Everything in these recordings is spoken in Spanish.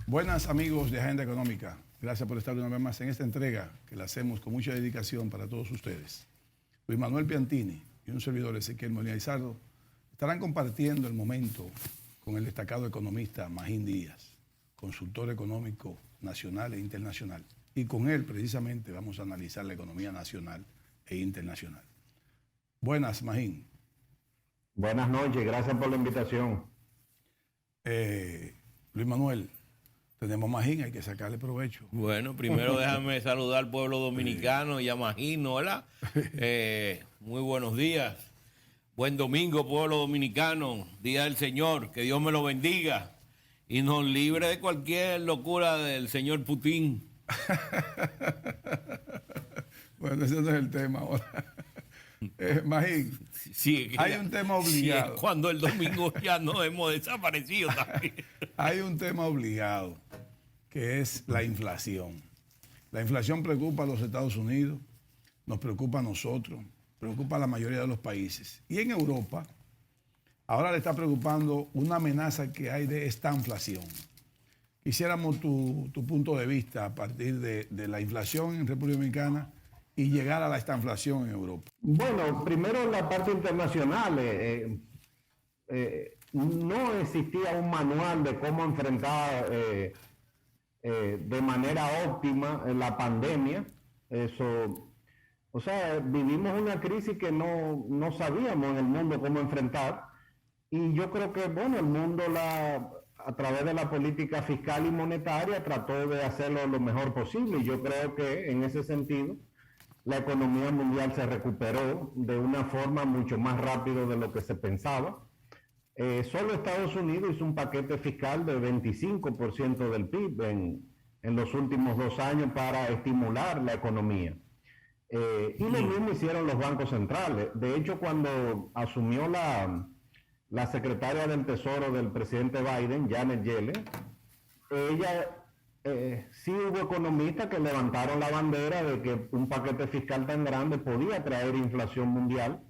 Buenas amigos de Agenda Económica, gracias por estar una vez más en esta entrega que la hacemos con mucha dedicación para todos ustedes. Luis Manuel Piantini y un servidor Ezequiel Molina Izardo estarán compartiendo el momento con el destacado economista Magín Díaz, consultor económico nacional e internacional. Y con él precisamente vamos a analizar la economía nacional e internacional. Buenas, Magín. Buenas noches, gracias por la invitación. Luis Manuel, tenemos Magín, hay que sacarle provecho. Bueno, primero déjame saludar al pueblo dominicano y a Magín, hola. Muy buenos días. Buen domingo, pueblo dominicano, Día del Señor, que Dios me lo bendiga y nos libre de cualquier locura del señor Putin. Bueno, ese no es el tema ahora. Magín, sí, hay un tema obligado. Sí, cuando el domingo ya nos hemos desaparecido también. Hay un tema obligado, que es la inflación. La inflación preocupa a los Estados Unidos, nos preocupa a nosotros, preocupa a la mayoría de los países. Y en Europa, ahora le está preocupando una amenaza que hay de estanflación. Quisiéramos tu punto de vista a partir de la inflación en República Dominicana y llegar a la estanflación en Europa. Bueno, primero en la parte internacional, no existía un manual de cómo enfrentar de manera óptima la pandemia. Vivimos una crisis que no sabíamos en el mundo cómo enfrentar. Y yo creo que, bueno, el mundo a través de la política fiscal y monetaria trató de hacerlo lo mejor posible. Y yo creo que en ese sentido la economía mundial se recuperó de una forma mucho más rápido de lo que se pensaba. Solo Estados Unidos hizo un paquete fiscal de 25% del PIB en los últimos 2 años para estimular la economía. Y lo mismo hicieron los bancos centrales. De hecho, cuando asumió la secretaria del Tesoro del presidente Biden, Janet Yellen, sí hubo economistas que levantaron la bandera de que un paquete fiscal tan grande podía traer inflación mundial.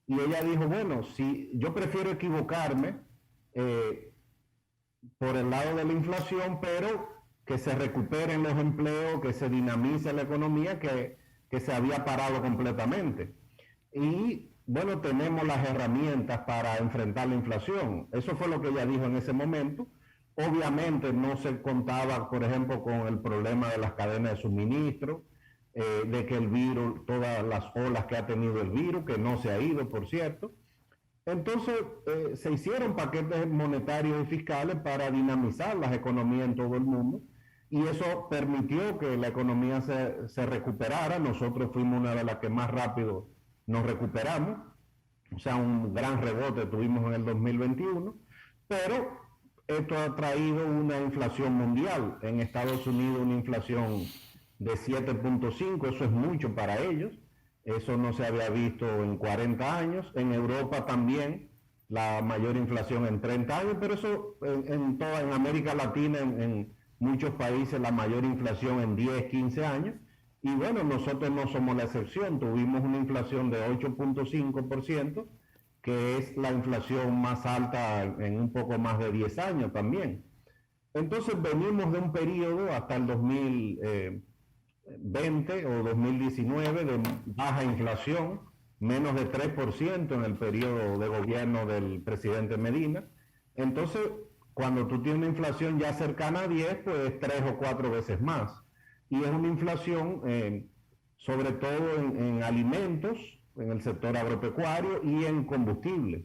Y ella dijo, bueno, si yo prefiero equivocarme por el lado de la inflación, pero que se recuperen los empleos, que se dinamice la economía que se había parado completamente. Y bueno, tenemos las herramientas para enfrentar la inflación. Eso fue lo que ella dijo en ese momento. Obviamente no se contaba, por ejemplo, con el problema de las cadenas de suministro, de que el virus, todas las olas que ha tenido el virus, que no se ha ido, por cierto. Entonces, se hicieron paquetes monetarios y fiscales para dinamizar las economías en todo el mundo, y eso permitió que la economía se recuperara. Nosotros fuimos una de las que más rápido nos recuperamos, o sea, un gran rebote tuvimos en el 2021, pero esto ha traído una inflación mundial. En Estados Unidos una inflación de 7.5, eso es mucho para ellos, eso no se había visto en 40 años. En Europa también la mayor inflación en 30 años, pero eso en América Latina, en muchos países la mayor inflación en 10, 15 años. Y bueno, nosotros no somos la excepción, tuvimos una inflación de 8.5%, que es la inflación más alta en un poco más de 10 años también. Entonces venimos de un periodo hasta el 2020 o 2019 de baja inflación, menos de 3% en el periodo de gobierno del presidente Medina. Entonces, cuando tú tienes una inflación ya cercana a 10, pues 3 o 4 veces más. Y es una inflación sobre todo en alimentos, en el sector agropecuario y en combustible,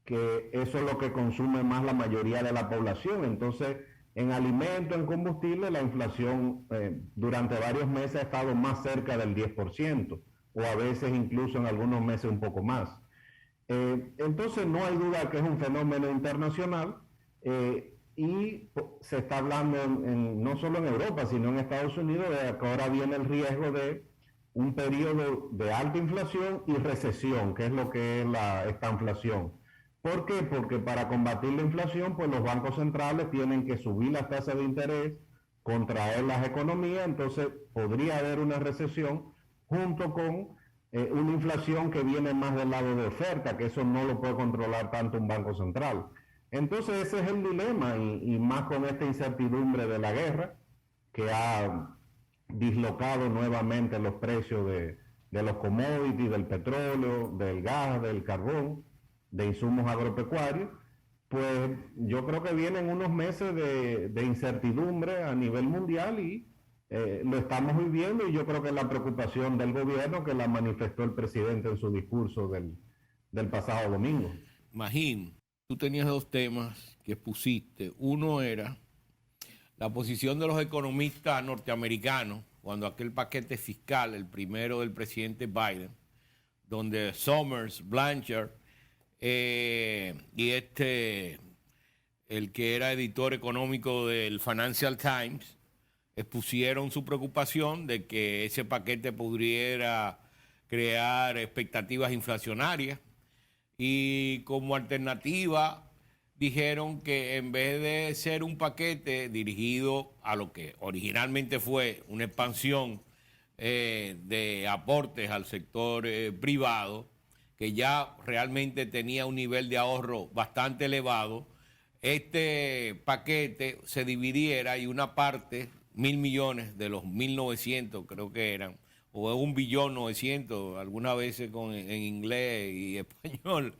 que eso es lo que consume más la mayoría de la población. Entonces, en alimentos, en combustible, la inflación durante varios meses ha estado más cerca del 10%, o a veces incluso en algunos meses un poco más. Entonces, no hay duda que es un fenómeno internacional, y se está hablando no solo en Europa, sino en Estados Unidos, de que ahora viene el riesgo de un periodo de alta inflación y recesión, que es lo que es esta inflación. ¿Por qué? Porque para combatir la inflación, pues los bancos centrales tienen que subir las tasas de interés, contraer las economías. Entonces podría haber una recesión junto con una inflación que viene más del lado de oferta, que eso no lo puede controlar tanto un banco central. Entonces ese es el dilema y más con esta incertidumbre de la guerra que ha dislocado nuevamente los precios de los commodities, del petróleo, del gas, del carbón, de insumos agropecuarios. Pues yo creo que vienen unos meses de incertidumbre a nivel mundial y lo estamos viviendo, y yo creo que la preocupación del gobierno que la manifestó el presidente en su discurso del pasado domingo. Magín, tú tenías dos temas que pusiste. Uno era la posición de los economistas norteamericanos cuando aquel paquete fiscal, el primero del presidente Biden, donde Summers, Blanchard y el que era editor económico del Financial Times, expusieron su preocupación de que ese paquete pudiera crear expectativas inflacionarias, y como alternativa dijeron que en vez de ser un paquete dirigido a lo que originalmente fue una expansión de aportes al sector privado, que ya realmente tenía un nivel de ahorro bastante elevado, este paquete se dividiera y una parte, 1.000 millones de los 1.900 creo que eran, o 1.900.000.000, algunas veces en inglés y español,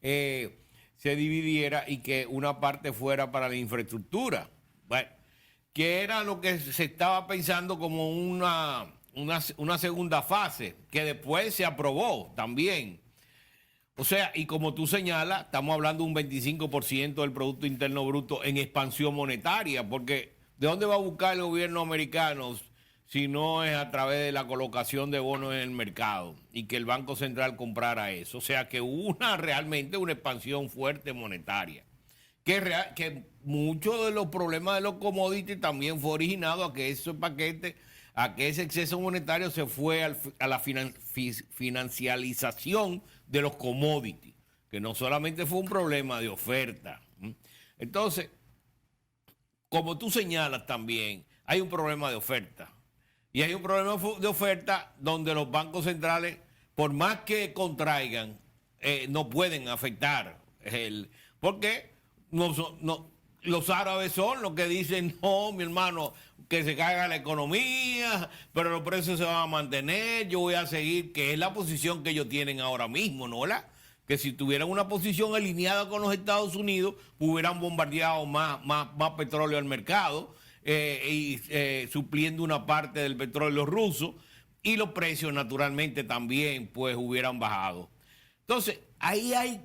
se dividiera y que una parte fuera para la infraestructura. Bueno, que era lo que se estaba pensando como una segunda fase, que después se aprobó también. O sea, y como tú señalas, estamos hablando de un 25% del Producto Interno Bruto en expansión monetaria, porque ¿de dónde va a buscar el gobierno americano si no es a través de la colocación de bonos en el mercado y que el Banco Central comprara eso? O sea, que hubo realmente una expansión fuerte monetaria. Que muchos de los problemas de los commodities también fue originado a que ese paquete, a que ese exceso monetario se fue a la financialización de los commodities, que no solamente fue un problema de oferta. Entonces, como tú señalas también, hay un problema de oferta. Y hay un problema de oferta donde los bancos centrales, por más que contraigan, no pueden afectar. Porque los árabes son los que dicen, no, mi hermano, que se caiga la economía, pero los precios se van a mantener, yo voy a seguir, que es la posición que ellos tienen ahora mismo, ¿no? Que si tuvieran una posición alineada con los Estados Unidos, hubieran bombardeado más petróleo al mercado, supliendo una parte del petróleo ruso, y los precios naturalmente también pues hubieran bajado. Entonces, ahí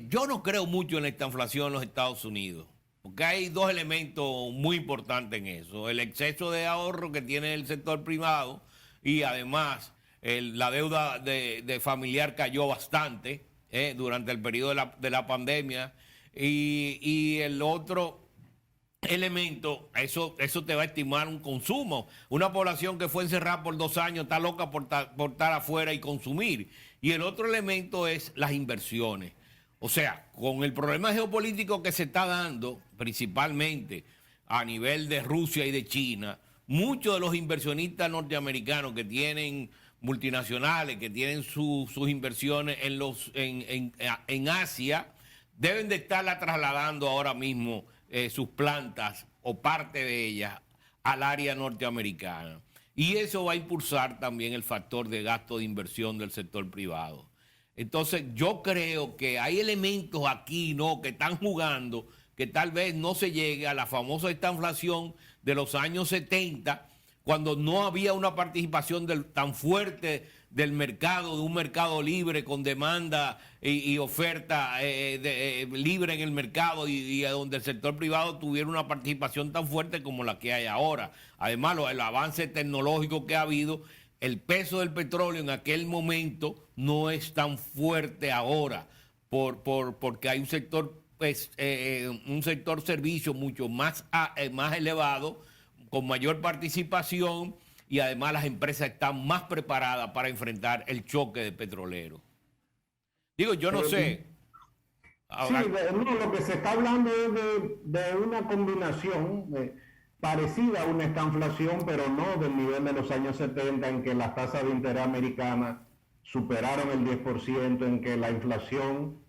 yo no creo mucho en esta inflación en los Estados Unidos, porque hay dos elementos muy importantes en eso: el exceso de ahorro que tiene el sector privado, y además la deuda de familiar cayó bastante durante el periodo de la pandemia, y el otro elemento, eso te va a estimar un consumo. Una población que fue encerrada por 2 años está loca por estar afuera y consumir. Y el otro elemento es las inversiones. O sea, con el problema geopolítico que se está dando, principalmente a nivel de Rusia y de China, muchos de los inversionistas norteamericanos que tienen multinacionales, que tienen sus inversiones en Asia, deben de estarla trasladando ahora mismo sus plantas o parte de ellas al área norteamericana. Y eso va a impulsar también el factor de gasto de inversión del sector privado. Entonces yo creo que hay elementos aquí, ¿no?, que están jugando, que tal vez no se llegue a la famosa estanflación de los años 70, cuando no había una participación tan fuerte del mercado, de un mercado libre con demanda y oferta libre en el mercado, y donde el sector privado tuviera una participación tan fuerte como la que hay ahora. Además, el avance tecnológico que ha habido, el peso del petróleo en aquel momento no es tan fuerte ahora, porque hay un sector servicio mucho más elevado, con mayor participación, y además las empresas están más preparadas para enfrentar el choque de petroleros. Digo, yo no sé. Ahora, sí, lo que se está hablando es de una combinación parecida a una estanflación, pero no del nivel de los años 70, en que las tasas de interés americanas superaron el 10%, en que la inflación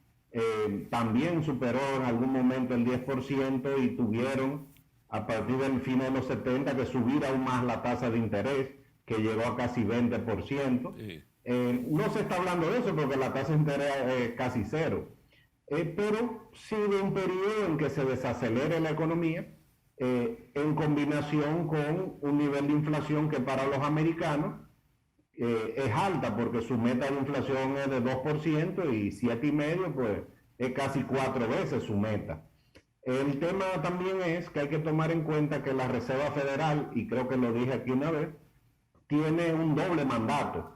también superó en algún momento el 10% y tuvieron a partir del fin de los 70 que subir aún más la tasa de interés, que llegó a casi 20%. Sí. No se está hablando de eso porque la tasa de interés es casi cero, pero sí de un periodo en que se desacelere la economía, en combinación con un nivel de inflación que para los americanos es alta, porque su meta de inflación es de 2% y 7,5%, pues es casi 4 veces su meta. El tema también es que hay que tomar en cuenta que la Reserva Federal, y creo que lo dije aquí una vez, tiene un doble mandato,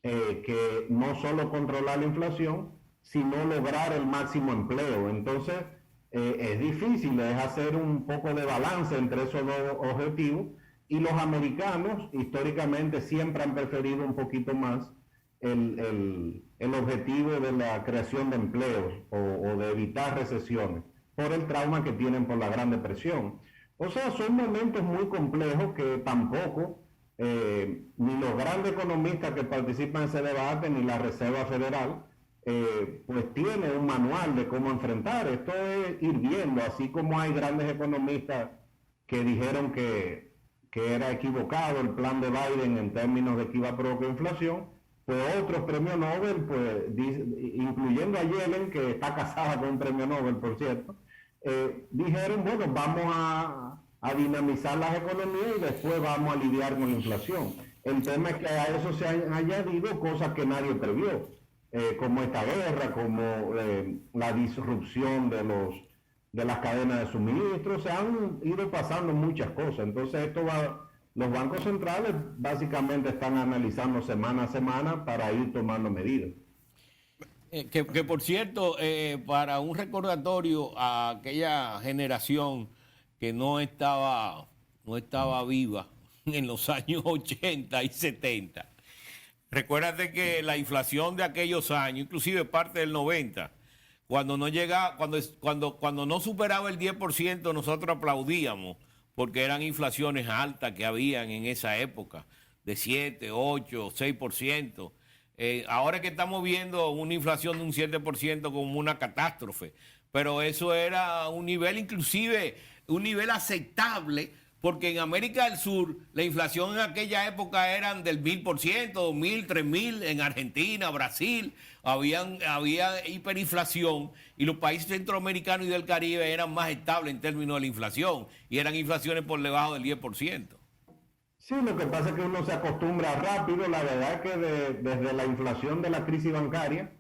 que no solo controlar la inflación, sino lograr el máximo empleo. Entonces, es difícil, es hacer un poco de balance entre esos dos objetivos, y los americanos históricamente siempre han preferido un poquito más el objetivo de la creación de empleos o de evitar recesiones por el trauma que tienen por la Gran Depresión. O sea, son momentos muy complejos que tampoco ni los grandes economistas que participan en ese debate, ni la Reserva Federal, pues tiene un manual de cómo enfrentar. Esto es ir viendo, así como hay grandes economistas que dijeron que era equivocado el plan de Biden en términos de que iba a provocar inflación, pues otros premios Nobel, pues, incluyendo a Yellen, que está casada con un premio Nobel, por cierto, dijeron, bueno, vamos a dinamizar las economías y después vamos a lidiar con la inflación. El tema es que a eso se han añadido cosas que nadie previó, como esta guerra, como la disrupción de las cadenas de suministro. Se han ido pasando muchas cosas. Entonces los bancos centrales básicamente están analizando semana a semana para ir tomando medidas. Que por cierto, para un recordatorio a aquella generación que no estaba viva en los años 80 y 70, recuérdate que la inflación de aquellos años, inclusive parte del 90, cuando no superaba el 10%, nosotros aplaudíamos, porque eran inflaciones altas que habían en esa época, de 7, 8, 6%. Ahora que estamos viendo una inflación de un 7% como una catástrofe, pero eso era un nivel, inclusive un nivel aceptable, porque en América del Sur la inflación en aquella época eran del 1,000%, 2,000, 3,000, en Argentina, Brasil, había hiperinflación, y los países centroamericanos y del Caribe eran más estables en términos de la inflación, y eran inflaciones por debajo del 10%. Sí, lo que pasa es que uno se acostumbra rápido. La verdad es que desde la inflación de la crisis bancaria,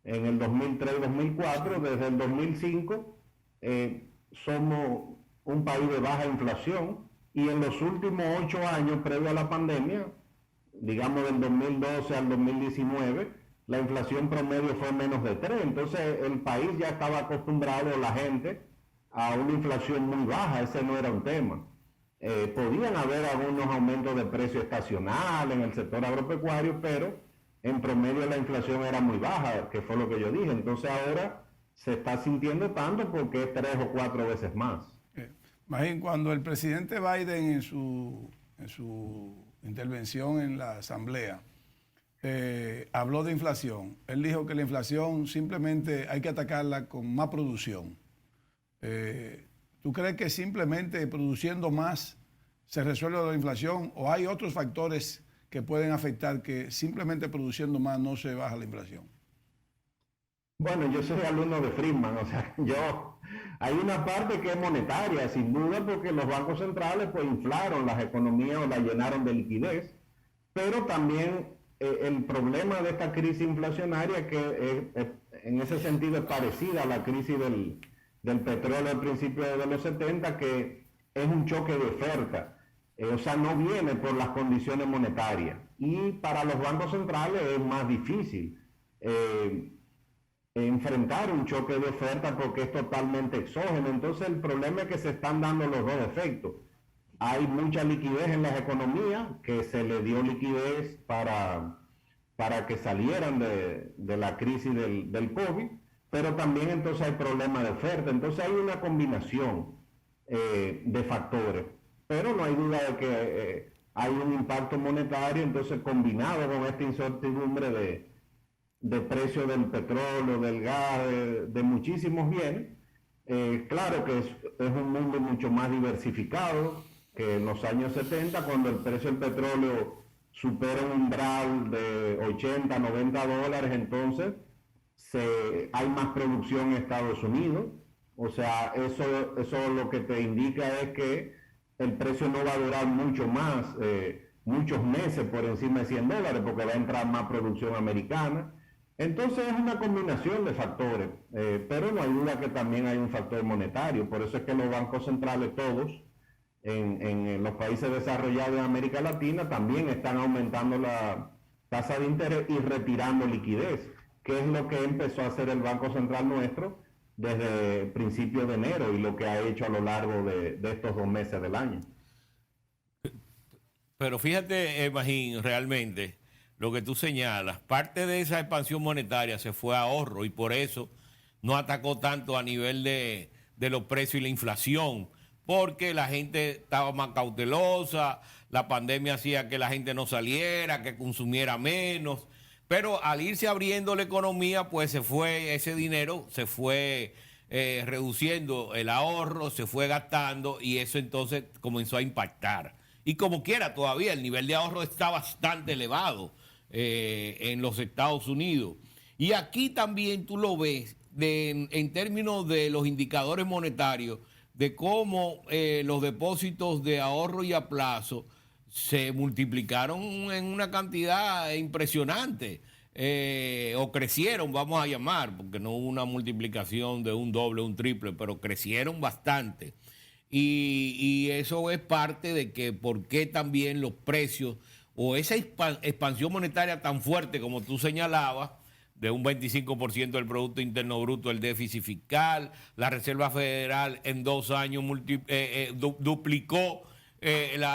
en el 2003-2004, desde el 2005, somos un país de baja inflación, y en los últimos 8 años previo a la pandemia, digamos del 2012 al 2019, la inflación promedio fue menos de 3. Entonces el país ya estaba acostumbrado, la gente, a una inflación muy baja. Ese no era un tema. Podían haber algunos aumentos de precio estacional en el sector agropecuario, pero en promedio la inflación era muy baja, que fue lo que yo dije. Entonces ahora se está sintiendo tanto porque es 3 o 4 veces más. Imagín, cuando el presidente Biden en su intervención en la Asamblea habló de inflación, él dijo que la inflación simplemente hay que atacarla con más producción. ¿Tú crees que simplemente produciendo más se resuelve la inflación, o hay otros factores que pueden afectar que simplemente produciendo más no se baja la inflación? Bueno, yo soy alumno de Friedman, o sea, hay una parte que es monetaria, sin duda, porque los bancos centrales pues inflaron las economías o las llenaron de liquidez, pero también el problema de esta crisis inflacionaria, que en ese sentido es parecida a la crisis del petróleo al principio de los 70, que es un choque de oferta, o sea, no viene por las condiciones monetarias, y para los bancos centrales es más difícil enfrentar un choque de oferta porque es totalmente exógeno. Entonces el problema es que se están dando los dos efectos. Hay mucha liquidez en las economías, que se le dio liquidez para que salieran de la crisis del COVID, pero también entonces hay problemas de oferta. Entonces hay una combinación de factores, pero no hay duda de que hay un impacto monetario, entonces combinado con esta incertidumbre de precio del petróleo, del gas, de muchísimos bienes. Claro que es un mundo mucho más diversificado que en los años 70, cuando el precio del petróleo supera un umbral de 80, 90 dólares, entonces hay más producción en Estados Unidos. O sea, eso lo que te indica es que el precio no va a durar mucho más, muchos meses por encima de 100 dólares, porque va a entrar más producción americana. Entonces es una combinación de factores, pero no hay duda que también hay un factor monetario. Por eso es que los bancos centrales todos en los países desarrollados de América Latina también están aumentando la tasa de interés y retirando liquidez, que es lo que empezó a hacer el Banco Central nuestro desde principios de enero y lo que ha hecho a lo largo de estos 2 meses del año. Pero fíjate, Magín, realmente lo que tú señalas, parte de esa expansión monetaria se fue a ahorro y por eso no atacó tanto a nivel de los precios y la inflación, porque la gente estaba más cautelosa, la pandemia hacía que la gente no saliera, que consumiera menos, pero al irse abriendo la economía, pues se fue ese dinero, se fue reduciendo el ahorro, se fue gastando y eso entonces comenzó a impactar. Y como quiera, todavía el nivel de ahorro está bastante elevado en los Estados Unidos. Y aquí también tú lo ves en términos de los indicadores monetarios, de cómo los depósitos de ahorro y a plazo se multiplicaron en una cantidad impresionante, o crecieron, vamos a llamar, porque no hubo una multiplicación de un doble, un triple, pero crecieron bastante. Y eso es parte de que por qué también los precios o esa expansión monetaria tan fuerte como tú señalabas, de un 25% del Producto Interno Bruto, el déficit fiscal, la Reserva Federal en 2 años duplicó el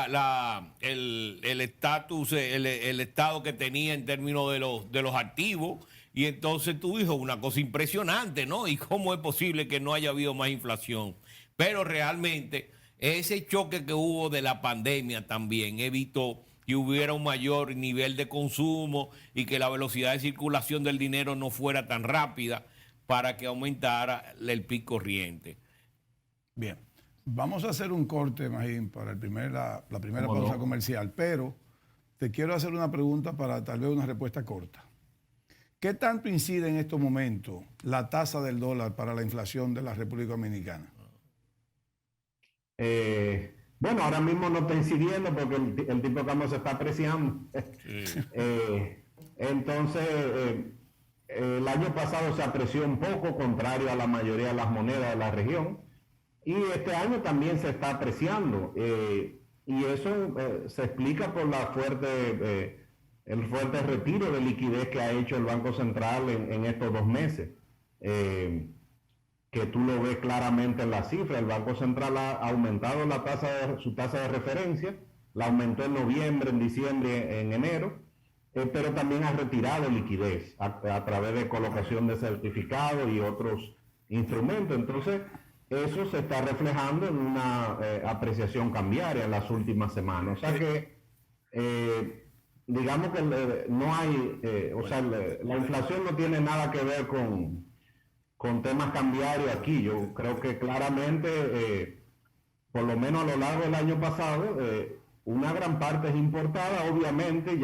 estatus, el estado que tenía en términos de los activos, y entonces tú dices una cosa impresionante, ¿no? ¿Y cómo es posible que no haya habido más inflación? Pero realmente ese choque que hubo de la pandemia también evitó que hubiera un mayor nivel de consumo y que la velocidad de circulación del dinero no fuera tan rápida para que aumentara el PIB corriente. Bien, vamos a hacer un corte, Magín, para la primera pausa comercial, pero te quiero hacer una pregunta para tal vez una respuesta corta. ¿Qué tanto incide en estos momentos la tasa del dólar para la inflación de la República Dominicana? Bueno, ahora mismo no está incidiendo porque el tipo de cambio se está apreciando. Sí. Entonces, el año pasado se apreció un poco, contrario a la mayoría de las monedas de la región. Y este año también se está apreciando. Y eso se explica por el fuerte retiro de liquidez que ha hecho el Banco Central en estos 2 meses. Que tú lo ves claramente en la cifra. El Banco Central ha aumentado su tasa de referencia, la aumentó en noviembre, en diciembre, en enero, pero también ha retirado liquidez a través de colocación de certificados y otros instrumentos. Entonces, eso se está reflejando en una apreciación cambiaria en las últimas semanas. O sea que, digamos que no hay, la inflación no tiene nada que ver con temas cambiarios aquí. Yo creo que claramente, por lo menos a lo largo del año pasado, una gran parte es importada, obviamente,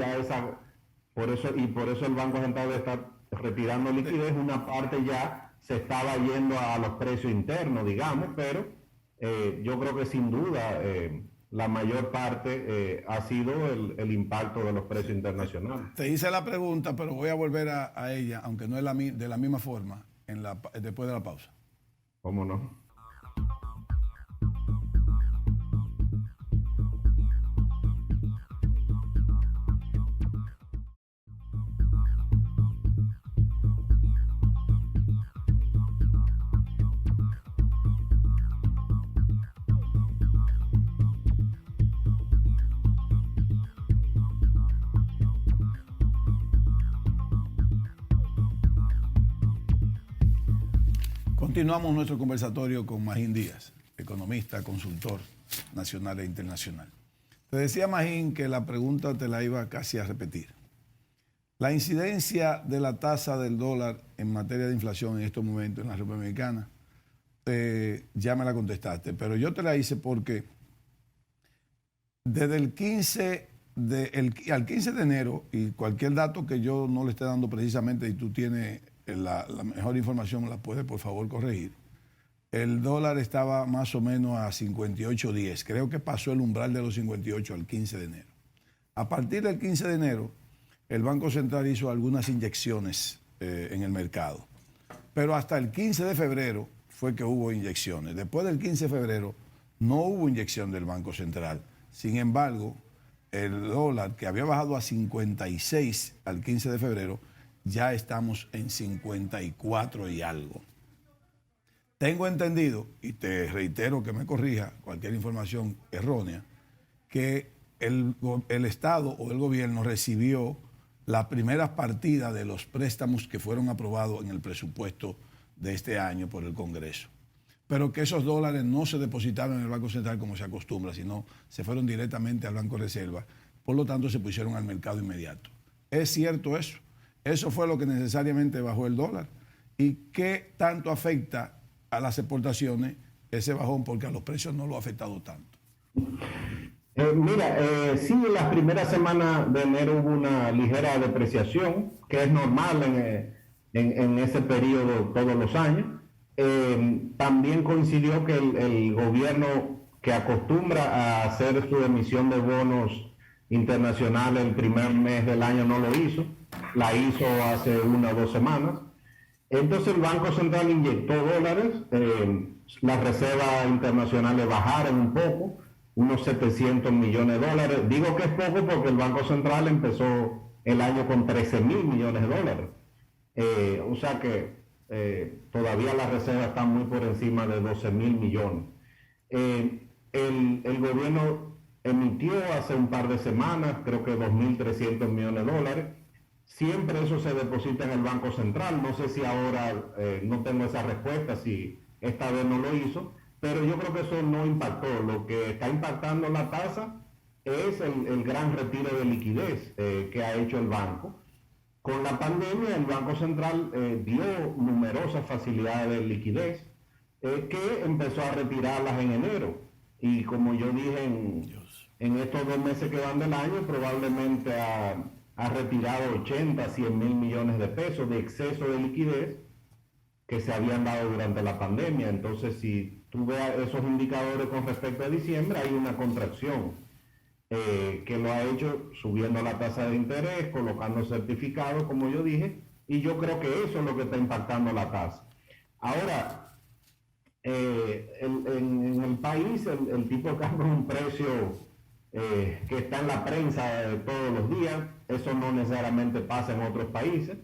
por eso el Banco Central está retirando liquidez, una parte ya se estaba yendo a los precios internos, digamos, pero yo creo que sin duda la mayor parte ha sido el impacto de los precios internacionales. Te hice la pregunta, pero voy a volver a ella, aunque no es de la misma forma. Después de la pausa. ¿Cómo no? Continuamos nuestro conversatorio con Magín Díaz, economista, consultor nacional e internacional. Te decía, Magín, que la pregunta te la iba casi a repetir. La incidencia de la tasa del dólar en materia de inflación en estos momentos en la República Dominicana, ya me la contestaste, pero yo te la hice porque desde el 15 al 15 de enero, y cualquier dato que yo no le esté dando precisamente y tú tienes la mejor información, la puedes por favor corregir, el dólar estaba más o menos a 58.10. Creo que pasó el umbral de los 58 al 15 de enero. A partir del 15 de enero, el Banco Central hizo algunas inyecciones en el mercado. Pero hasta el 15 de febrero fue que hubo inyecciones. Después del 15 de febrero no hubo inyección del Banco Central. Sin embargo, el dólar, que había bajado a 56 al 15 de febrero, ya estamos en 54 y algo. Tengo entendido, y te reitero que me corrija cualquier información errónea, que el Estado o el gobierno recibió la primera partida de los préstamos que fueron aprobados en el presupuesto de este año por el Congreso. Pero que esos dólares no se depositaron en el Banco Central como se acostumbra, sino se fueron directamente al Banco de Reserva. Por lo tanto, se pusieron al mercado inmediato. ¿Es cierto eso? ¿Eso fue lo que necesariamente bajó el dólar? ¿Y qué tanto afecta a las exportaciones ese bajón? Porque a los precios no lo ha afectado tanto. Sí, en las primeras semanas de enero hubo una ligera depreciación, que es normal en ese periodo todos los años. También coincidió que el gobierno, que acostumbra a hacer su emisión de bonos internacionales el primer mes del año, no lo hizo. La hizo hace 1 o 2 semanas. Entonces el Banco Central inyectó dólares, las reservas internacionales bajaron un poco, unos 700 millones de dólares. Digo que es poco porque el Banco Central empezó el año con 13.000 millones de dólares. O sea que todavía las reservas están muy por encima de 12.000 millones. El gobierno emitió hace un par de semanas, creo que 2.300 millones de dólares. Siempre eso se deposita en el Banco Central. No sé si ahora, no tengo esa respuesta, si esta vez no lo hizo, pero yo creo que eso no impactó. Lo que está impactando la tasa es el gran retiro de liquidez que ha hecho el banco. Con la pandemia, el Banco Central dio numerosas facilidades de liquidez que empezó a retirarlas en enero. Y como yo dije, en estos 2 meses que van del año, probablemente ha retirado 80, 100 mil millones de pesos de exceso de liquidez que se habían dado durante la pandemia. Entonces, si tú ves esos indicadores con respecto a diciembre, hay una contracción que lo ha hecho subiendo la tasa de interés, colocando certificados, como yo dije, y yo creo que eso es lo que está impactando la tasa. Ahora, en el país, el tipo de cambio es un precio que está en la prensa todos los días. Eso no necesariamente pasa en otros países.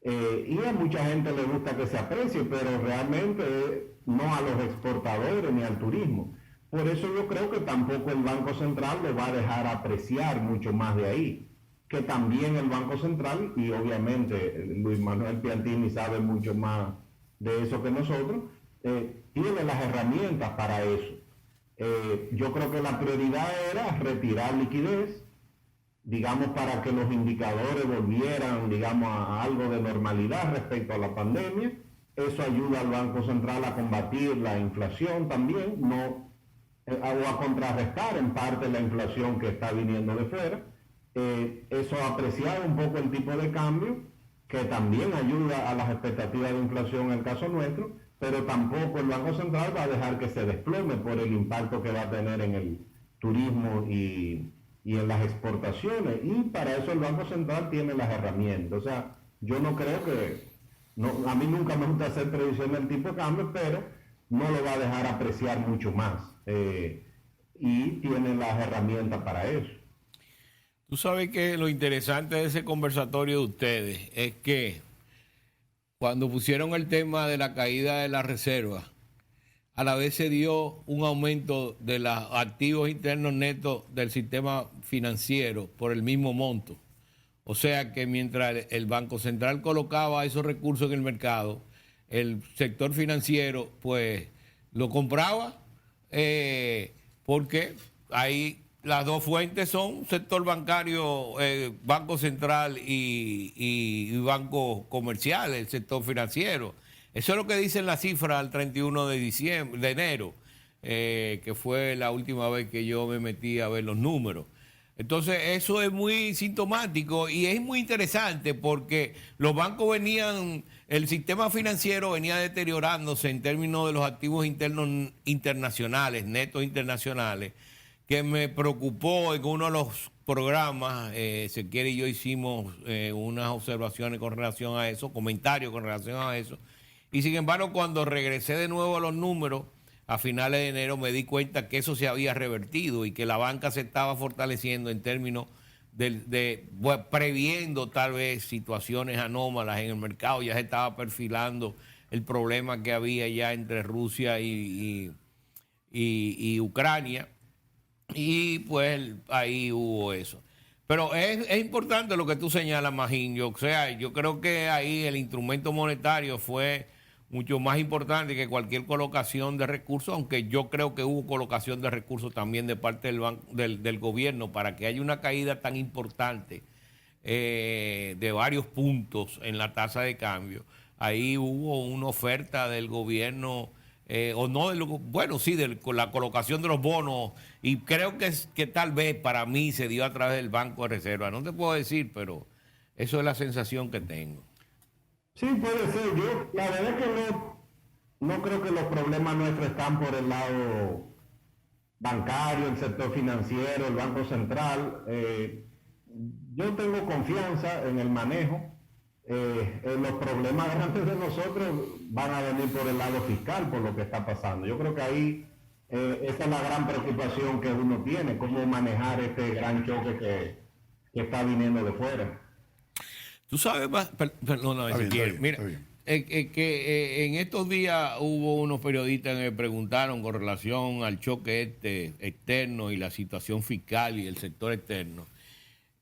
Y a mucha gente le gusta que se aprecie, pero realmente no a los exportadores ni al turismo. Por eso yo creo que tampoco el Banco Central le va a dejar apreciar mucho más de ahí. Que también el Banco Central, y obviamente Luis Manuel Piantini sabe mucho más de eso que nosotros, tiene las herramientas para eso. Yo creo que la prioridad era retirar liquidez, digamos, para que los indicadores volvieran, digamos, a algo de normalidad respecto a la pandemia. Eso ayuda al Banco Central a combatir la inflación también, o a contrarrestar en parte la inflación que está viniendo de fuera. Eso ha apreciado un poco el tipo de cambio, que también ayuda a las expectativas de inflación en el caso nuestro, pero tampoco el Banco Central va a dejar que se desplome por el impacto que va a tener en el turismo y en las exportaciones. Y para eso el Banco Central tiene las herramientas. O sea, yo no creo que... a mí nunca me gusta hacer predicción del tipo de cambio, pero no lo va a dejar apreciar mucho más. Y tiene las herramientas para eso. Tú sabes que lo interesante de ese conversatorio de ustedes es que cuando pusieron el tema de la caída de la reserva, a la vez se dio un aumento de los activos internos netos del sistema financiero por el mismo monto. O sea que mientras el Banco Central colocaba esos recursos en el mercado, el sector financiero pues lo compraba porque ahí las dos fuentes son sector bancario, Banco Central y banco comercial, el sector financiero. Eso es lo que dicen las cifras al 31 de enero, que fue la última vez que yo me metí a ver los números. Entonces, eso es muy sintomático y es muy interesante porque los bancos el sistema financiero venía deteriorándose en términos de los activos internos internacionales, netos internacionales, que me preocupó en uno de los programas. Ezequiel y yo hicimos unas observaciones con relación a eso, comentarios con relación a eso, y sin embargo, cuando regresé de nuevo a los números, a finales de enero me di cuenta que eso se había revertido y que la banca se estaba fortaleciendo en términos previendo tal vez situaciones anómalas en el mercado. Ya se estaba perfilando el problema que había ya entre Rusia y Ucrania, y pues ahí hubo eso. Pero es importante lo que tú señalas, Magín. O sea, yo creo que ahí el instrumento monetario fue mucho más importante que cualquier colocación de recursos, aunque yo creo que hubo colocación de recursos también de parte del gobierno para que haya una caída tan importante de varios puntos en la tasa de cambio. Ahí hubo una oferta del gobierno, o no, bueno, sí, con la colocación de los bonos, y creo que tal vez para mí se dio a través del Banco de Reserva. No te puedo decir, pero eso es la sensación que tengo. Sí, puede ser. Yo, la verdad es que no creo que los problemas nuestros están por el lado bancario, el sector financiero, el Banco Central. Yo tengo confianza en el manejo. Los problemas grandes de nosotros van a venir por el lado fiscal, por lo que está pasando. Yo creo que ahí esa es la gran preocupación que uno tiene, cómo manejar este gran choque que está viniendo de fuera. Tú sabes más, perdóname si quieres. Mira, que en estos días hubo unos periodistas que me preguntaron con relación al choque externo y la situación fiscal y el sector externo.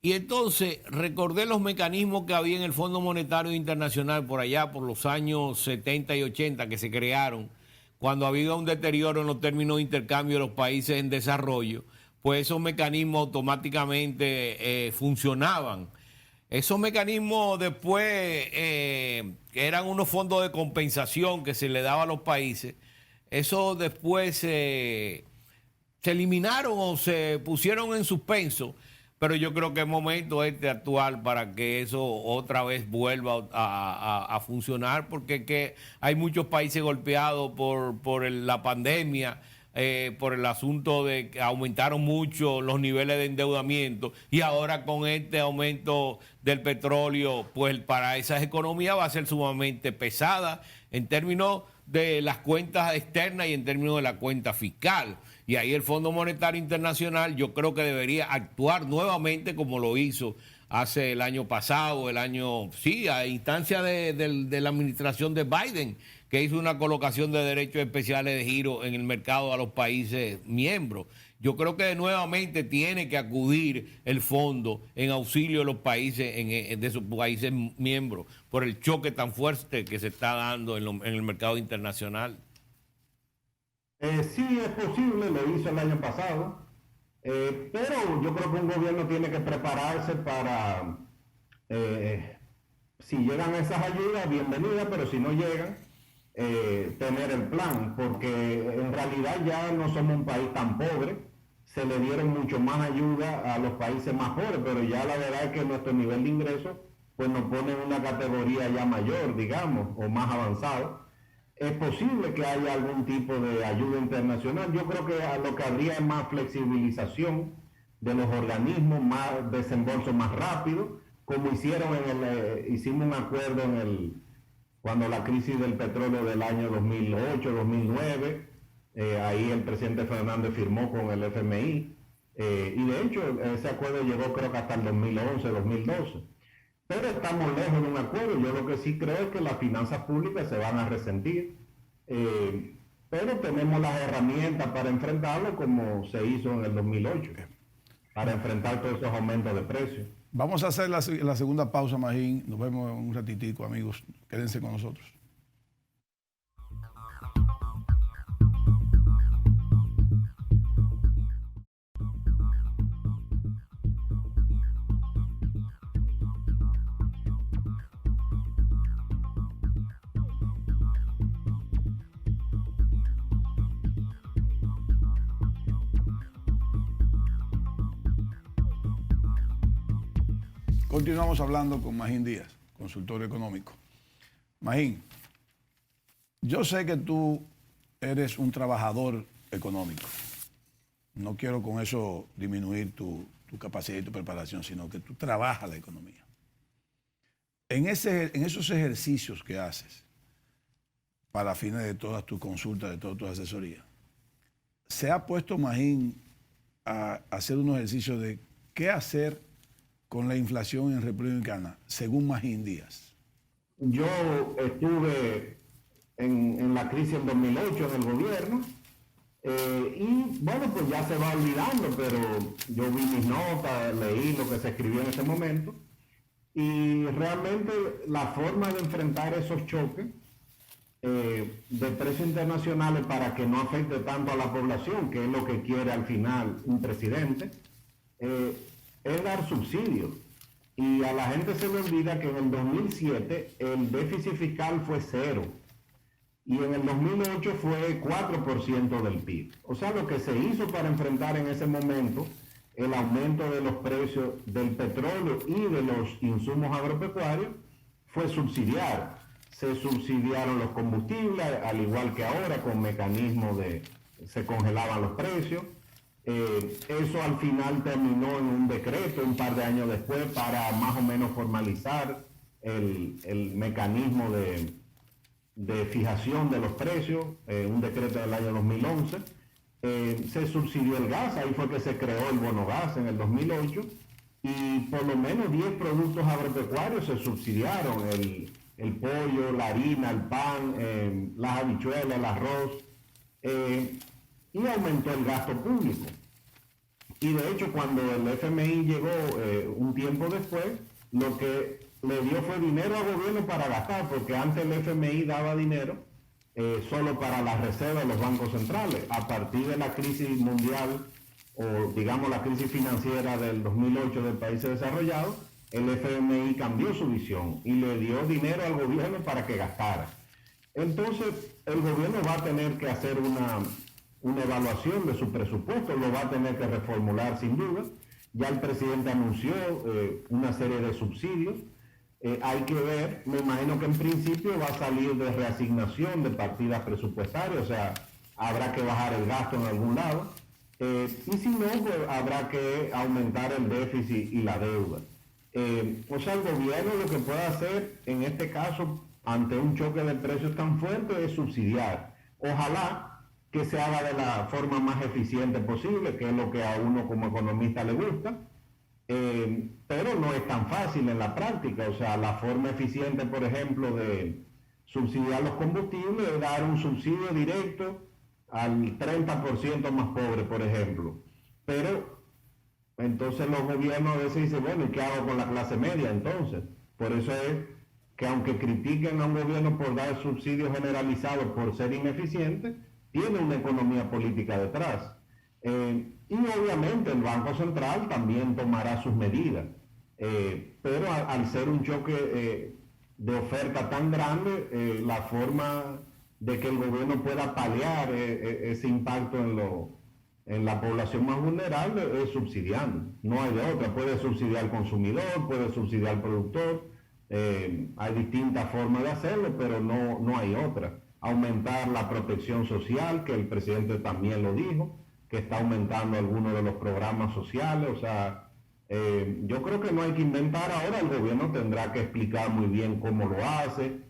Y entonces recordé los mecanismos que había en el Fondo Monetario Internacional por allá, por los años 70 y 80, que se crearon, cuando había un deterioro en los términos de intercambio de los países en desarrollo, pues esos mecanismos automáticamente funcionaban. Esos mecanismos después, que eran unos fondos de compensación que se le daba a los países, esos después se eliminaron o se pusieron en suspenso, pero yo creo que es momento actual para que eso otra vez vuelva a funcionar, porque que hay muchos países golpeados por la pandemia, por el asunto de que aumentaron mucho los niveles de endeudamiento, y ahora con este aumento del petróleo, pues para esas economías va a ser sumamente pesada en términos de las cuentas externas y en términos de la cuenta fiscal. Y ahí el Fondo Monetario Internacional yo creo que debería actuar nuevamente como lo hizo hace el año pasado, a instancia de la administración de Biden, que hizo una colocación de derechos especiales de giro en el mercado a los países miembros. Yo creo que nuevamente tiene que acudir el fondo en auxilio de los países, de sus países miembros, por el choque tan fuerte que se está dando en el mercado internacional. Sí, es posible, lo hizo el año pasado, pero yo creo que un gobierno tiene que prepararse para, si llegan esas ayudas, bienvenidas, pero si no llegan, tener el plan, porque en realidad ya no somos un país tan pobre. Se le dieron mucho más ayuda a los países más pobres, pero ya la verdad es que nuestro nivel de ingresos pues nos pone en una categoría ya mayor, digamos, o más avanzado. Es posible que haya algún tipo de ayuda internacional. Yo creo que lo que habría es más flexibilización de los organismos, más desembolso más rápido, como hicieron hicimos un acuerdo cuando la crisis del petróleo del año 2008, 2009, ahí el presidente Fernández firmó con el FMI, y de hecho ese acuerdo llegó creo que hasta el 2011, 2012. Pero estamos lejos de un acuerdo. Yo lo que sí creo es que las finanzas públicas se van a resentir, pero tenemos las herramientas para enfrentarlo como se hizo en el 2008, para enfrentar todos esos aumentos de precios. Vamos a hacer la segunda pausa, Magín. Nos vemos en un ratitico, amigos. Quédense con nosotros. Continuamos hablando con Magín Díaz, consultor económico. Magín, yo sé que tú eres un trabajador económico. No quiero con eso disminuir tu capacidad y tu preparación, sino que tú trabajas la economía. En esos ejercicios que haces para fines de todas tus consultas, de todas tus asesorías, ¿se ha puesto Magín a hacer unos ejercicios de qué hacer con la inflación en República Dominicana, según Magín Díaz? Yo estuve en la crisis en 2008 en el gobierno y bueno, pues ya se va olvidando, pero yo vi mis notas, leí lo que se escribió en ese momento y realmente la forma de enfrentar esos choques de precios internacionales para que no afecte tanto a la población, que es lo que quiere al final un presidente, es dar subsidios. Y a la gente se le olvida que en el 2007 el déficit fiscal fue 0 y en el 2008 fue 4% del PIB. O sea, lo que se hizo para enfrentar en ese momento el aumento de los precios del petróleo y de los insumos agropecuarios fue subsidiar. Se subsidiaron los combustibles, al igual que ahora, con mecanismos de se congelaban los precios. Eso al final terminó en un decreto un par de años después para más o menos formalizar el mecanismo de fijación de los precios, un decreto del año 2011. Se subsidió el gas, ahí fue que se creó el bono gas en el 2008 y por lo menos 10 productos agropecuarios se subsidiaron, el pollo, la harina, el pan, las habichuelas, el arroz, y aumentó el gasto público. Y de hecho, cuando el FMI llegó un tiempo después, lo que le dio fue dinero al gobierno para gastar, porque antes el FMI daba dinero solo para las reservas de los bancos centrales. A partir de la crisis mundial, o digamos la crisis financiera del 2008 de países desarrollados, el FMI cambió su visión y le dio dinero al gobierno para que gastara. Entonces, el gobierno va a tener que hacer una evaluación de su presupuesto, lo va a tener que reformular sin duda. Ya el presidente anunció una serie de subsidios. Hay que ver, me imagino que en principio va a salir de reasignación de partidas presupuestarias, o sea, habrá que bajar el gasto en algún lado. Y si no, pues habrá que aumentar el déficit y la deuda. O sea, el gobierno lo que puede hacer en este caso, ante un choque de precios tan fuerte, es subsidiar. Ojalá que se haga de la forma más eficiente posible, que es lo que a uno como economista le gusta, pero no es tan fácil en la práctica. O sea, la forma eficiente, por ejemplo, de subsidiar los combustibles es dar un subsidio directo al 30% más pobre, por ejemplo. Pero entonces los gobiernos a veces dicen, bueno, ¿y qué hago con la clase media entonces? Por eso es que aunque critiquen a un gobierno por dar subsidios generalizados por ser ineficiente, tiene una economía política detrás. Y obviamente el Banco Central también tomará sus medidas. Pero al ser un choque de oferta tan grande, la forma de que el gobierno pueda paliar ese impacto en la población más vulnerable es subsidiando. No hay de otra. Puede subsidiar al consumidor, puede subsidiar al productor. Hay distintas formas de hacerlo, pero no hay otra. Aumentar la protección social, que el presidente también lo dijo, que está aumentando algunos de los programas sociales. O sea, yo creo que no hay que inventar ahora. El gobierno tendrá que explicar muy bien cómo lo hace,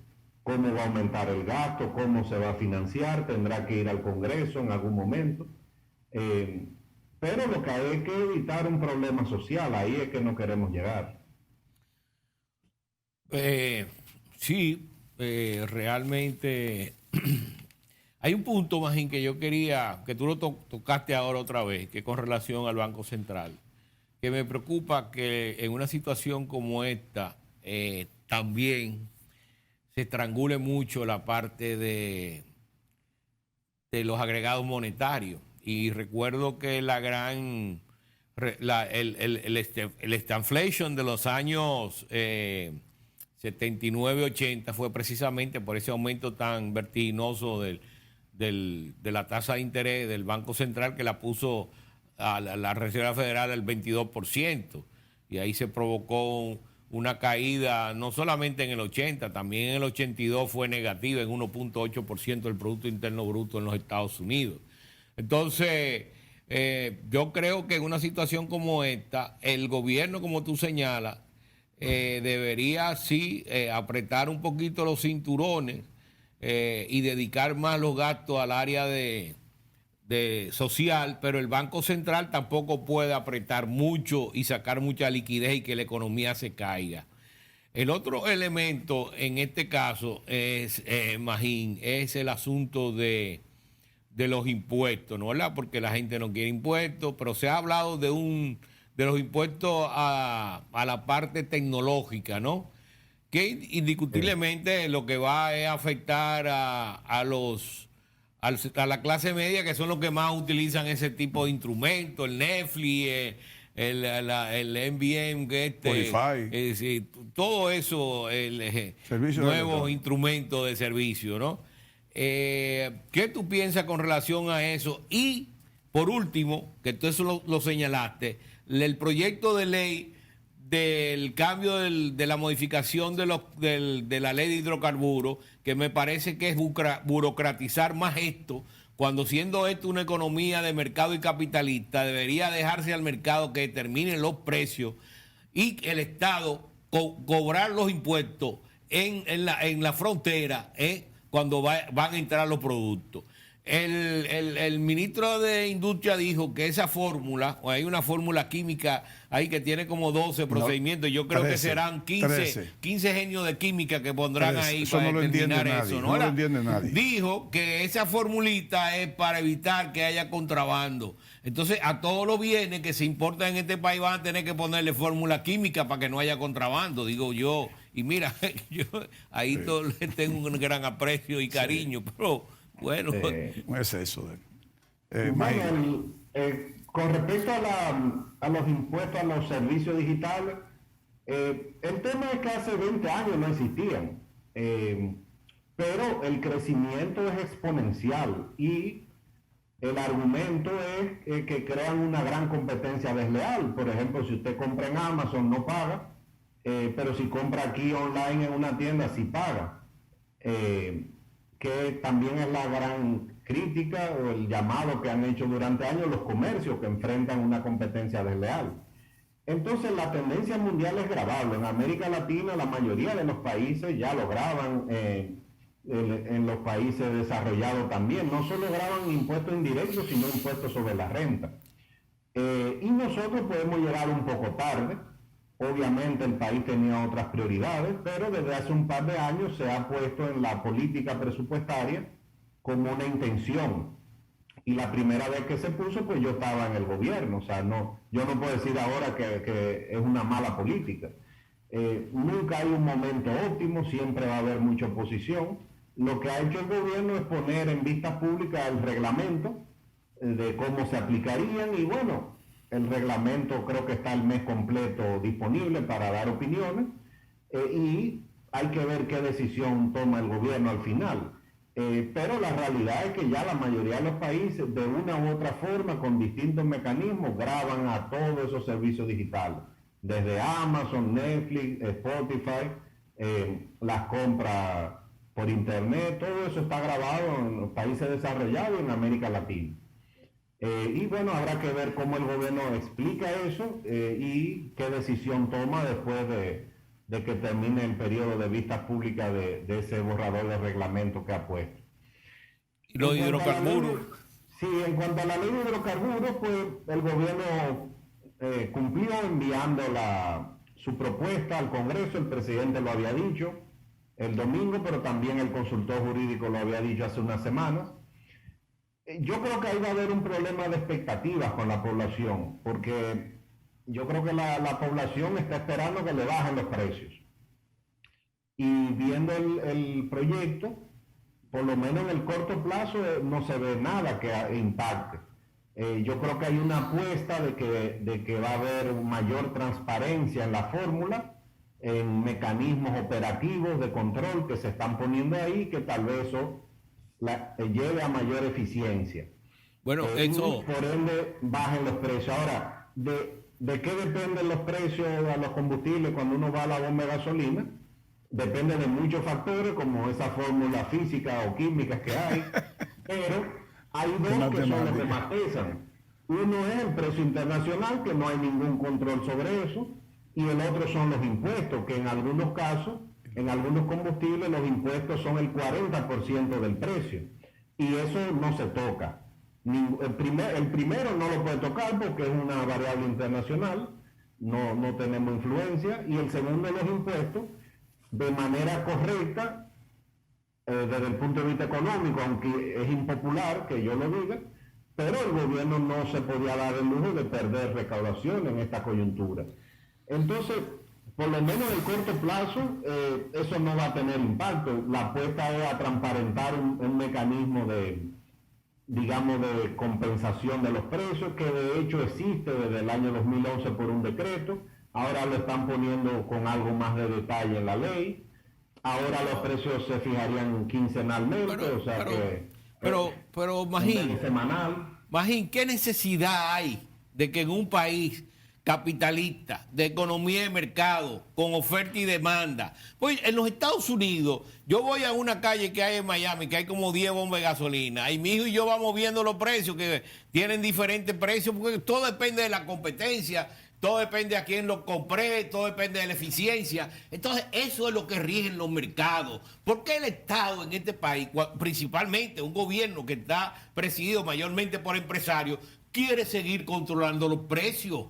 cómo va a aumentar el gasto, cómo se va a financiar, tendrá que ir al Congreso en algún momento. Pero lo que hay es que evitar un problema social, ahí es que no queremos llegar. Sí, realmente hay un punto más en que yo quería, que tú lo tocaste ahora otra vez, que con relación al Banco Central, que me preocupa que en una situación como esta también se estrangule mucho la parte de los agregados monetarios. Y recuerdo que el stagflation de los años 79-80 fue precisamente por ese aumento tan vertiginoso de la tasa de interés del Banco Central, que la puso a la Reserva Federal al 22%. Y ahí se provocó una caída no solamente en el 80, también en el 82 fue negativa en 1.8% del Producto Interno Bruto en los Estados Unidos. Entonces, yo creo que en una situación como esta, el gobierno, como tú señalas, debería sí apretar un poquito los cinturones y dedicar más los gastos al área de social, pero el Banco Central tampoco puede apretar mucho y sacar mucha liquidez y que la economía se caiga. El otro elemento en este caso es, Magín, es el asunto de los impuestos, ¿no? ¿Verdad? Porque la gente no quiere impuestos, pero se ha hablado de los impuestos a la parte tecnológica, ¿no? Que indiscutiblemente lo que va es afectar a la clase media, que son los que más utilizan ese tipo de instrumentos, el Netflix, el NBM, Spotify. todo eso, nuevos instrumentos de servicio, ¿no? ¿Qué tú piensas con relación a eso? Y, por último, que tú eso lo señalaste, el proyecto de ley del cambio de la modificación de la ley de hidrocarburos, que me parece que es burocratizar más esto, cuando siendo esto una economía de mercado y capitalista, debería dejarse al mercado que determine los precios y el Estado cobrar los impuestos en la frontera cuando van a entrar los productos. El ministro de Industria dijo que esa fórmula, o hay una fórmula química ahí que tiene como 12 procedimientos, yo creo 13, que serán 15 genios de química que pondrán 13. Ahí Eso para no lo entiende determinar nadie, eso. no lo entiende nadie. Dijo que esa formulita es para evitar que haya contrabando. Entonces, a todos los bienes que se importan en este país van a tener que ponerle fórmula química para que no haya contrabando, digo yo. Y mira, yo ahí le tengo un gran aprecio y cariño, pero... Bueno, no es eso. Bueno, con respecto a los impuestos a los servicios digitales, el tema es que hace 20 años no existían, pero el crecimiento es exponencial y el argumento es que crean una gran competencia desleal. Por ejemplo, si usted compra en Amazon no paga, pero si compra aquí online en una tienda sí paga. Que también es la gran crítica o el llamado que han hecho durante años los comercios que enfrentan una competencia desleal. Entonces la tendencia mundial es grabarlo. En América Latina la mayoría de los países ya lo graban, en los países desarrollados también. No solo graban impuestos indirectos, sino impuestos sobre la renta. Y nosotros podemos llegar un poco tarde. Obviamente el país tenía otras prioridades, pero desde hace un par de años se ha puesto en la política presupuestaria como una intención. Y la primera vez que se puso, pues yo estaba en el gobierno. O sea, yo no puedo decir ahora que es una mala política. Nunca hay un momento óptimo, siempre va a haber mucha oposición. Lo que ha hecho el gobierno es poner en vista pública el reglamento de cómo se aplicarían y bueno, el reglamento creo que está el mes completo disponible para dar opiniones y hay que ver qué decisión toma el gobierno al final. Pero la realidad es que ya la mayoría de los países, de una u otra forma, con distintos mecanismos, graban a todos esos servicios digitales. Desde Amazon, Netflix, Spotify, las compras por internet, todo eso está grabado en los países desarrollados y en América Latina. Y bueno, habrá que ver cómo el gobierno explica eso y qué decisión toma después de que termine el periodo de vistas públicas de ese borrador de reglamento que ha puesto. ¿Y los hidrocarburos? Sí, en cuanto a la ley de hidrocarburos, pues el gobierno cumplió enviando su propuesta al Congreso. El presidente lo había dicho el domingo, pero también el consultor jurídico lo había dicho hace unas semanas. Yo creo que ahí va a haber un problema de expectativas con la población, porque yo creo que la población está esperando que le bajen los precios. Y viendo el proyecto, por lo menos en el corto plazo no se ve nada que impacte. Yo creo que hay una apuesta de que va a haber mayor transparencia en la fórmula, en mecanismos operativos de control que se están poniendo ahí, que tal vez eso lleve a mayor eficiencia. Bueno, eso... Por ende, bajen los precios. Ahora, de ¿de qué dependen los precios a los combustibles cuando uno va a la bomba de gasolina? Depende de muchos factores, como esa fórmula física o química que hay, pero hay dos que son los que más pesan. Uno es el precio internacional, que no hay ningún control sobre eso, y el otro son los impuestos, que en algunos casos, en algunos combustibles, los impuestos son el 40% del precio, y eso no se toca. El primero no lo puede tocar porque es una variable internacional, no tenemos influencia, y el segundo, los impuestos, de manera correcta, desde el punto de vista económico, aunque es impopular que yo lo diga, pero el gobierno no se podía dar el lujo de perder recaudación en esta coyuntura. Entonces, por lo menos en el corto plazo, eso no va a tener impacto. La apuesta es a transparentar un mecanismo de compensación de los precios, que de hecho existe desde el año 2011 por un decreto. Ahora lo están poniendo con algo más de detalle en la ley. Ahora los precios se fijarían quincenalmente, pero Magín, semanal. Magín, ¿qué necesidad hay de que en un país capitalista, de economía de mercado, con oferta y demanda? Pues en los Estados Unidos, yo voy a una calle que hay en Miami, que hay como 10 bombas de gasolina, y mi hijo y yo vamos viendo los precios, que tienen diferentes precios, porque todo depende de la competencia, todo depende a quién lo compré, todo depende de la eficiencia. Entonces, eso es lo que rige en los mercados. ¿Por qué el Estado en este país, principalmente un gobierno que está presidido mayormente por empresarios, quiere seguir controlando los precios?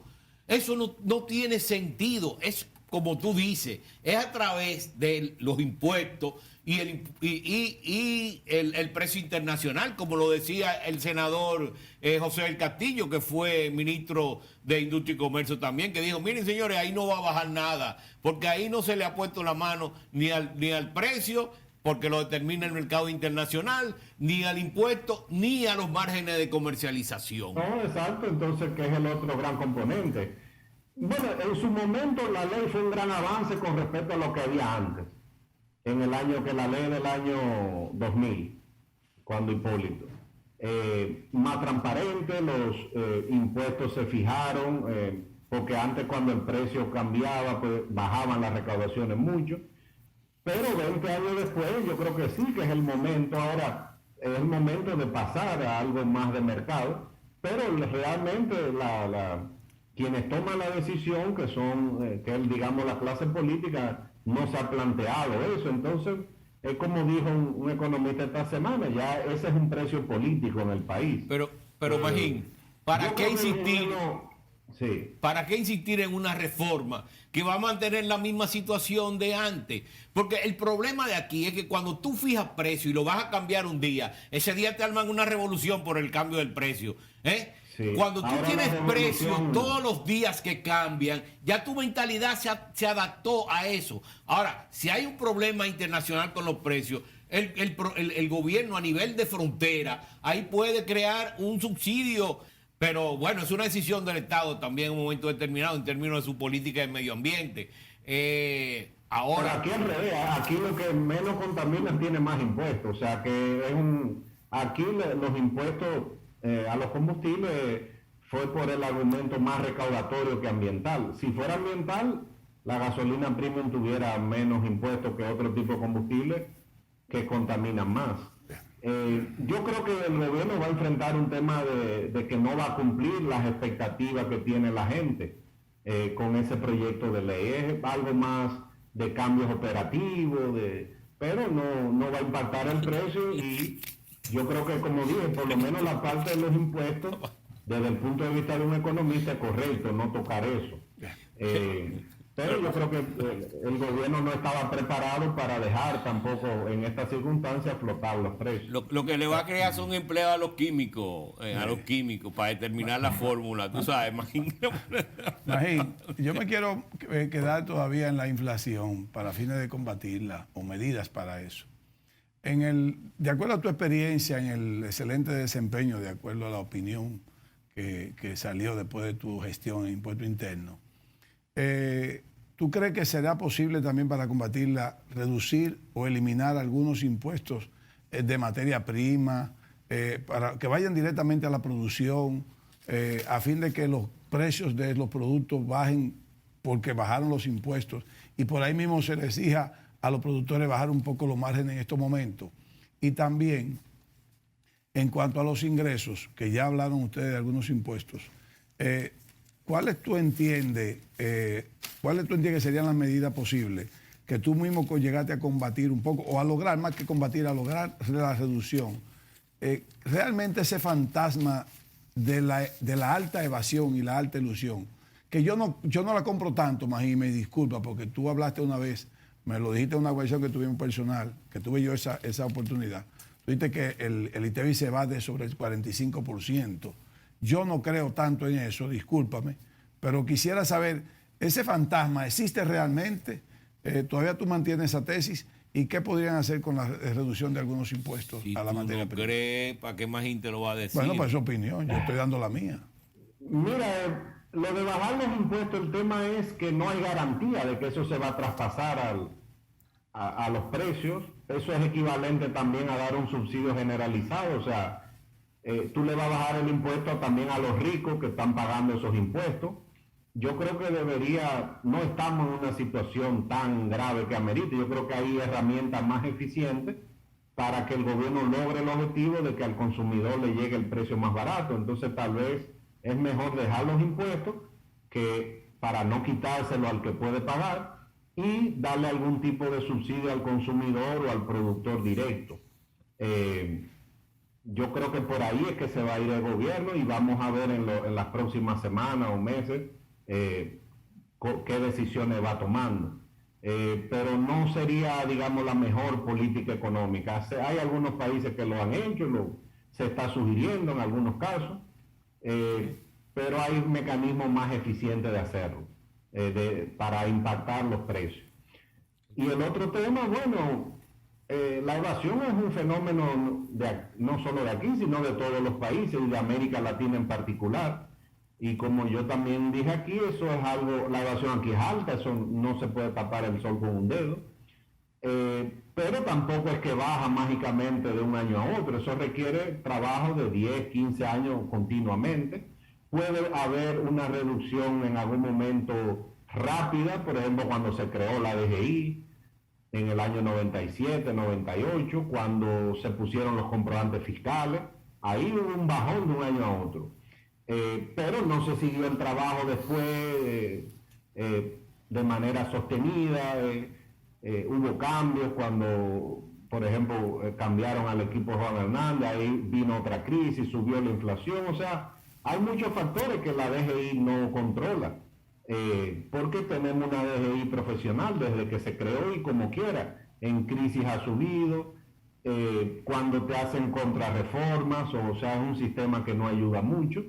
Eso no tiene sentido. Es como tú dices, es a través de los impuestos y el precio internacional, como lo decía el senador José del Castillo, que fue ministro de Industria y Comercio también, que dijo, miren señores, ahí no va a bajar nada, porque ahí no se le ha puesto la mano ni al precio, porque lo determina el mercado internacional, ni al impuesto, ni a los márgenes de comercialización. No, exacto, entonces, ¿qué es el otro gran componente? Bueno, en su momento la ley fue un gran avance con respecto a lo que había antes, en el año que la ley del año 2000, cuando Hipólito. Más transparente, los impuestos se fijaron, porque antes cuando el precio cambiaba, pues bajaban las recaudaciones mucho. Pero 20 años después, yo creo que sí, que es el momento ahora, es el momento de pasar a algo más de mercado, pero realmente quienes toman la decisión, que son, digamos, la clase política, no se ha planteado eso. Entonces, es como dijo un economista esta semana, ya ese es un precio político en el país. Pero Magín, ¿para qué insistir? Sí. ¿Para qué insistir en una reforma que va a mantener la misma situación de antes? Porque el problema de aquí es que cuando tú fijas precio y lo vas a cambiar un día, ese día te arman una revolución por el cambio del precio. Sí. Cuando tú tienes precios todos los días que cambian, ya tu mentalidad se adaptó a eso. Ahora, si hay un problema internacional con los precios, el gobierno a nivel de frontera, ahí puede crear un subsidio. Pero bueno, es una decisión del Estado también en un momento determinado en términos de su política de medio ambiente. Ahora, pero aquí al revés, aquí lo que menos contamina tiene más impuestos. O sea que aquí los impuestos a los combustibles fue por el argumento más recaudatorio que ambiental. Si fuera ambiental, la gasolina premium tuviera menos impuestos que otro tipo de combustible que contaminan más. Yo creo que el gobierno va a enfrentar un tema de que no va a cumplir las expectativas que tiene la gente con ese proyecto de ley. Es algo más de cambios operativos, pero no va a impactar el precio, y yo creo que, como dije, por lo menos la parte de los impuestos, desde el punto de vista de un economista, es correcto no tocar eso. Pero yo creo que el gobierno no estaba preparado para dejar tampoco en estas circunstancias flotar los precios. Lo que le va a crear son empleos a los químicos, para determinar la fórmula, tú sabes, Magín, yo me quiero quedar todavía en la inflación para fines de combatirla, o medidas para eso. De acuerdo a tu experiencia en el excelente desempeño, de acuerdo a la opinión que salió después de tu gestión en impuesto interno, ¿tú crees que será posible también para combatirla reducir o eliminar algunos impuestos de materia prima para que vayan directamente a la producción, a fin de que precios de los productos bajen porque bajaron los impuestos y por ahí mismo se les exija a los productores bajar un poco los márgenes en estos momentos. Y también, en cuanto a los ingresos, que ya hablaron ustedes de algunos impuestos, ¿cuáles tú entiendes que serían las medidas posibles que tú mismo llegaste a combatir un poco, o a lograr, más que combatir, a lograr la reducción? Realmente ese fantasma de la alta evasión y la alta ilusión, que yo no la compro tanto, Magín, me disculpa, porque tú hablaste una vez, me lo dijiste en una conversación que tuvimos personal, que tuve yo esa oportunidad. Tú dijiste que el ITEVI se va de sobre el 45%. Yo no creo tanto en eso, discúlpame, pero quisiera saber, ¿ese fantasma existe realmente? ¿Todavía tú mantienes esa tesis? ¿Y qué podrían hacer con la reducción de algunos impuestos a la materia prima? ¿Crees? ¿Para qué más gente lo va a decir? Bueno, pues es opinión, yo estoy dando la mía. Mira, lo de bajar los impuestos, el tema es que no hay garantía de que eso se va a traspasar a los precios. Eso es equivalente también a dar un subsidio generalizado. O sea, tú le vas a bajar el impuesto también a los ricos que están pagando esos impuestos. Yo creo que no estamos en una situación tan grave que amerite. Yo creo que hay herramientas más eficientes para que el gobierno logre el objetivo de que al consumidor le llegue el precio más barato. Entonces tal vez es mejor dejar los impuestos para no quitárselo al que puede pagar y darle algún tipo de subsidio al consumidor o al productor directo. Yo creo que por ahí es que se va a ir el gobierno y vamos a ver en las próximas semanas o meses qué decisiones va tomando. Pero no sería, digamos, la mejor política económica. Hay algunos países que lo han hecho, se está sugiriendo en algunos casos, pero hay mecanismos más eficientes de hacerlo, para impactar los precios. Y el otro tema, bueno, la evasión es un fenómeno no solo de aquí, sino de todos los países y de América Latina en particular. Y como yo también dije aquí, eso es algo, la evasión aquí es alta, eso no se puede tapar el sol con un dedo. Pero tampoco es que baja mágicamente de un año a otro, eso requiere trabajo de 10, 15 años continuamente. Puede haber una reducción en algún momento rápida, por ejemplo, cuando se creó la DGI, en el año 97, 98, cuando se pusieron los comprobantes fiscales, ahí hubo un bajón de un año a otro. Pero no se siguió el trabajo después de manera sostenida. Hubo cambios cuando, por ejemplo, cambiaron al equipo Juan Hernández, ahí vino otra crisis, subió la inflación. O sea, hay muchos factores que la DGI no controla, porque tenemos una DGI profesional desde que se creó y como quiera, en crisis ha subido, cuando te hacen contrarreformas, o sea, es un sistema que no ayuda mucho.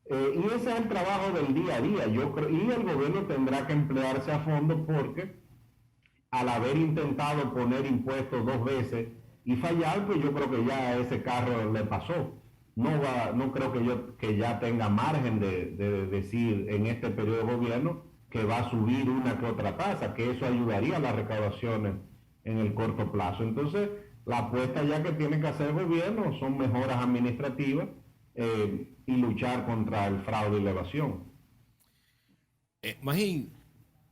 Y ese es el trabajo del día a día. Y el gobierno tendrá que emplearse a fondo porque al haber intentado poner impuestos 2 veces y fallar, pues yo creo que ya a ese carro le pasó. No creo que ya tenga margen de decir en este periodo de gobierno que va a subir una que otra tasa, que eso ayudaría a las recaudaciones en el corto plazo. Entonces, la apuesta ya que tiene que hacer el gobierno son mejoras administrativas y luchar contra el fraude y la evasión. Magín,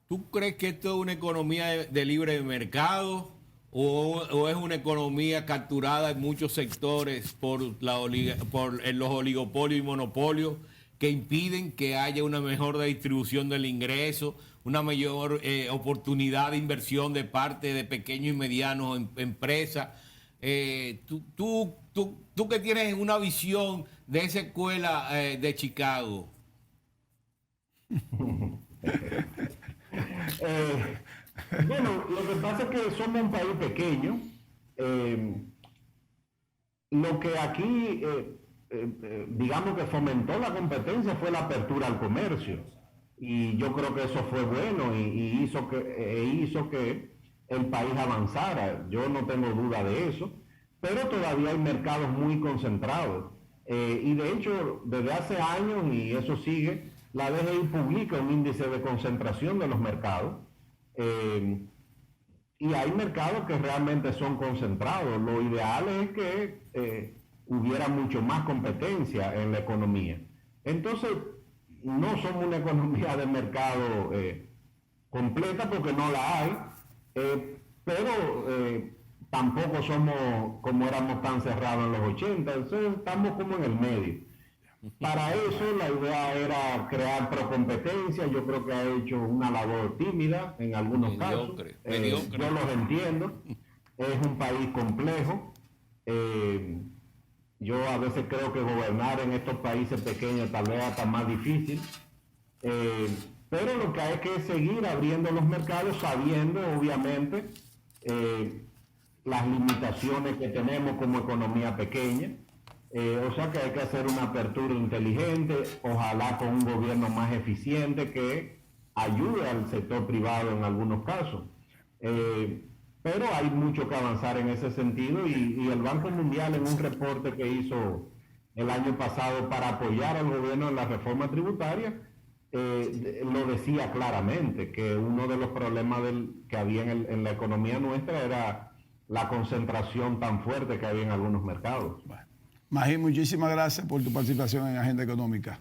¿tú crees que esto es una economía de libre mercado o es una economía capturada en muchos sectores por los oligopolios y monopolios que impiden que haya una mejor distribución del ingreso, una mayor oportunidad de inversión de parte de pequeños y medianos empresas? Tú que tienes una visión de esa escuela de Chicago. Bueno, lo que pasa es que somos un país pequeño. Lo que aquí, digamos que fomentó la competencia fue la apertura al comercio. Y yo creo que eso fue bueno y hizo que el país avanzara. Yo no tengo duda de eso. Pero todavía hay mercados muy concentrados. Y de hecho, desde hace años, y eso sigue, la DGI publica un índice de concentración de los mercados. Y hay mercados que realmente son concentrados. Lo ideal es que hubiera mucho más competencia en la economía. Entonces, no somos una economía de mercado completa porque no la hay, pero tampoco somos como éramos tan cerrados en los 80, entonces estamos como en el medio. Para eso la idea era crear procompetencia. Yo creo que ha hecho una labor tímida en algunos casos. Yo los entiendo. Es un país complejo. Yo a veces creo que gobernar en estos países pequeños tal vez hasta más difícil. Pero lo que hay que seguir abriendo los mercados sabiendo, obviamente, las limitaciones que tenemos como economía pequeña. O sea que hay que hacer una apertura inteligente, ojalá con un gobierno más eficiente que ayude al sector privado en algunos casos. Pero hay mucho que avanzar en ese sentido y el Banco Mundial en un reporte que hizo el año pasado para apoyar al gobierno en la reforma tributaria, lo decía claramente, que uno de los problemas que había en la economía nuestra era la concentración tan fuerte que había en algunos mercados. Bueno. Magín, muchísimas gracias por tu participación en Agenda Económica.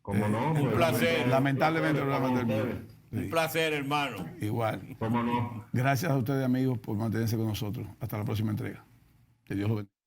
Como no, un placer. Lamentablemente el programa terminó. Un placer, hermano. Igual. Cómo no. Gracias a ustedes, amigos, por mantenerse con nosotros. Hasta la próxima entrega. Que Dios los bendiga.